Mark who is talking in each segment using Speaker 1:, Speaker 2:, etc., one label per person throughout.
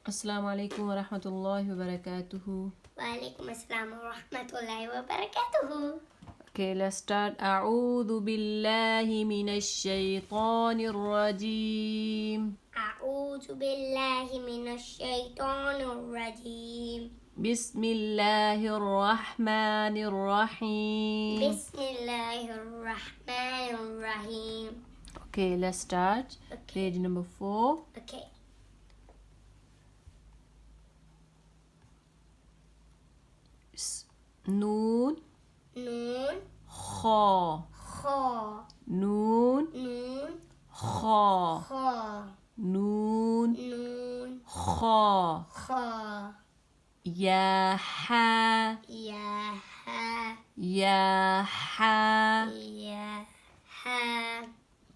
Speaker 1: Assalamu alaikum wa rahmatullahi wa barakatuhu.
Speaker 2: Walaikum assalam wa rahmatullahi wa barakatuhu.
Speaker 1: Okay, let's start. أعوذ بالله من الشيطان الرجيم.
Speaker 2: أعوذ بالله من الشيطان الرجيم.
Speaker 1: بسم الله الرحمن الرحيم.
Speaker 2: بسم الله الرحمن الرحيم.
Speaker 1: Okay, let's start.
Speaker 2: Okay.
Speaker 1: Page number 4.
Speaker 2: Okay.
Speaker 1: Noon,
Speaker 2: Noon,
Speaker 1: kha.
Speaker 2: kha,
Speaker 1: Noon,
Speaker 2: noon,
Speaker 1: kha.
Speaker 2: kha,
Speaker 1: Noon,
Speaker 2: noon,
Speaker 1: kha.
Speaker 2: kha,
Speaker 1: Ya ha.
Speaker 2: ya ha,
Speaker 1: Ya ha.
Speaker 2: ya ha,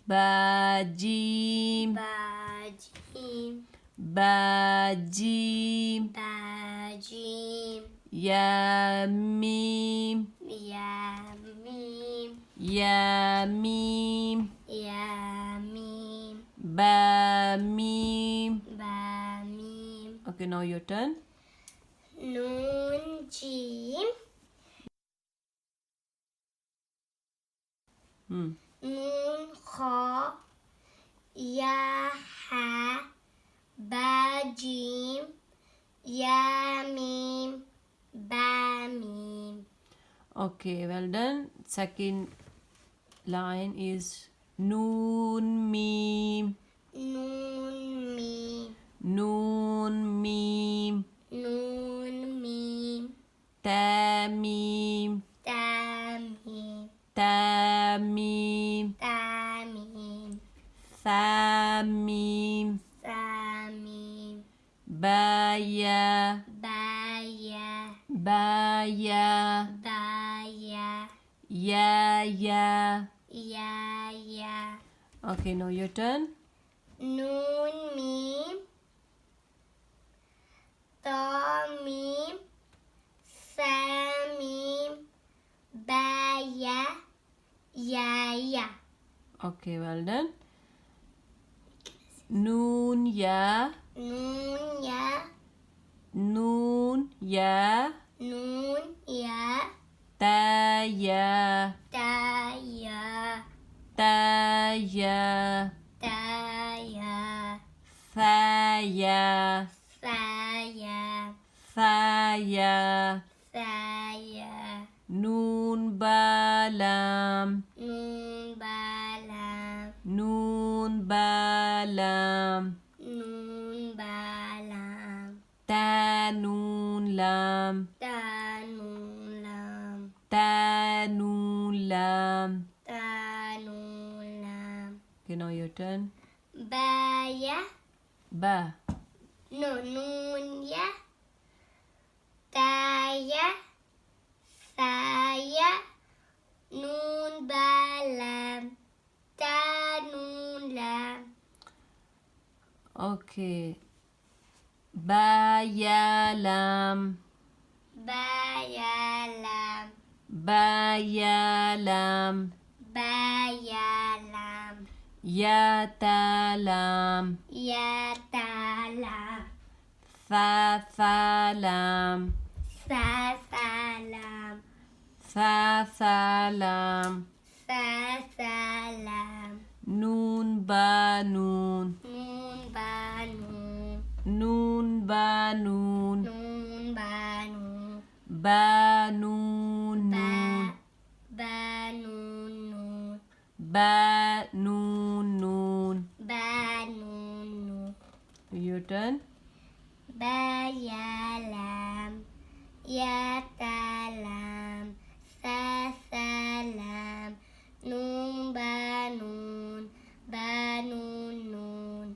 Speaker 1: Ba jim.
Speaker 2: ba jim,
Speaker 1: Ba jim.
Speaker 2: ba jim,
Speaker 1: Ya mim.
Speaker 2: ya mim,
Speaker 1: Ya mim.
Speaker 2: ya mim,
Speaker 1: Ba mim.
Speaker 2: ba mim.
Speaker 1: Okay, now your turn.
Speaker 2: Noon, jim, noon, kha, ya ha, ba jim, ya mim, ba mim.
Speaker 1: Okay, well done. Second line is noon mim.
Speaker 2: Noon, mim,
Speaker 1: Noon mim.
Speaker 2: noon, mim,
Speaker 1: Ta mim.
Speaker 2: ta mim,
Speaker 1: Ta mim.
Speaker 2: ta mim,
Speaker 1: Tha mim.
Speaker 2: sa mim,
Speaker 1: Ba ya.
Speaker 2: ba ya,
Speaker 1: Ba ya.
Speaker 2: ba ya,
Speaker 1: Ya ya.
Speaker 2: ya ya.
Speaker 1: Okay, now your turn.
Speaker 2: Noon, mim, ta mim, sa mim, ba ya, ya.
Speaker 1: Okay, well done. Noon ya.
Speaker 2: Noon ya,
Speaker 1: Noon ya.
Speaker 2: noon ya,
Speaker 1: Ta ya.
Speaker 2: ta ya,
Speaker 1: Ta ya.
Speaker 2: ta ya,
Speaker 1: Tha ya.
Speaker 2: sa ya,
Speaker 1: Tha ya.
Speaker 2: sa ya.
Speaker 1: Noon ba lam.
Speaker 2: Noon ba lam,
Speaker 1: Noon ba lam.
Speaker 2: noon ba lam,
Speaker 1: Ta noon lam.
Speaker 2: ta noon lam,
Speaker 1: Ta noon lam.
Speaker 2: ta noon lam.
Speaker 1: Okay, now your turn.
Speaker 2: Ba ya,
Speaker 1: Ba.
Speaker 2: no, noon ya, ta ya, sa ya, noon ba lam, ta noon lam.
Speaker 1: Okay. Ba ya lam.
Speaker 2: Ba ya lam,
Speaker 1: Ba ya lam.
Speaker 2: ba ya lam,
Speaker 1: Ya ta lam.
Speaker 2: ya ta lam,
Speaker 1: Tha lam.
Speaker 2: sa lam,
Speaker 1: Tha lam.
Speaker 2: sa lam.
Speaker 1: Noon ba noon.
Speaker 2: Noon ba noon,
Speaker 1: Noon ba noon.
Speaker 2: noon ba noon,
Speaker 1: Ba noon noon.
Speaker 2: ba noon noon,
Speaker 1: Ba noon noon.
Speaker 2: ba noon noon.
Speaker 1: Your turn.
Speaker 2: Ba ya lam, ya ta lam, sa lam, noon ba noon, ba noon noon.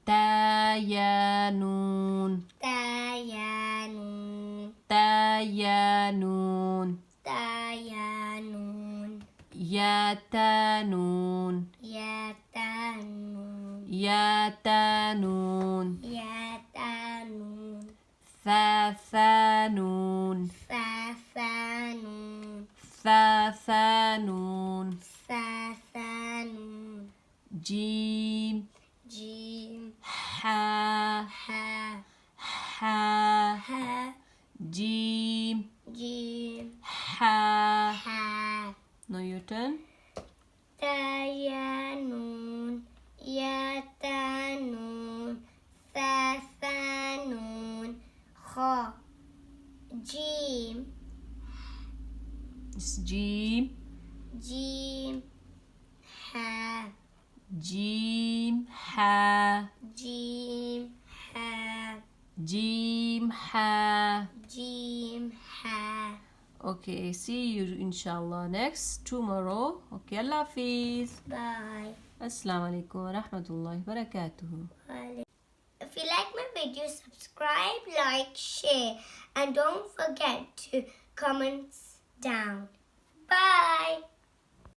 Speaker 1: Ta ya noon.
Speaker 2: Ta ya noon,
Speaker 1: Ta ya noon.
Speaker 2: ta ya noon,
Speaker 1: Ya ta noon.
Speaker 2: ya ta noon,
Speaker 1: Ya ta noon.
Speaker 2: ya ta noon.
Speaker 1: Tha noon.
Speaker 2: Sa noon,
Speaker 1: Tha noon.
Speaker 2: sa noon.
Speaker 1: Jim.
Speaker 2: Jim.
Speaker 1: Ha.
Speaker 2: Ha.
Speaker 1: Ha.
Speaker 2: Ha.
Speaker 1: Jim.
Speaker 2: Jim.
Speaker 1: Ha.
Speaker 2: Ha.
Speaker 1: Now your turn.
Speaker 2: Ta ya nun. Ya ta nun. Sa sa nun. Kha. Jim.
Speaker 1: It's Jim.
Speaker 2: Jim. Ha.
Speaker 1: Jim. Ha.
Speaker 2: Jim. Ha.
Speaker 1: Jim. Ha.
Speaker 2: Jim. Ha.
Speaker 1: Okay, see you inshallah next tomorrow. Okay, Allah Hafiz.
Speaker 2: Bye.
Speaker 1: Assalamu alaikum wa rahmatullahi wa barakatuhu.
Speaker 2: If you like my video, subscribe, like, share, and don't forget to comment down. Bye.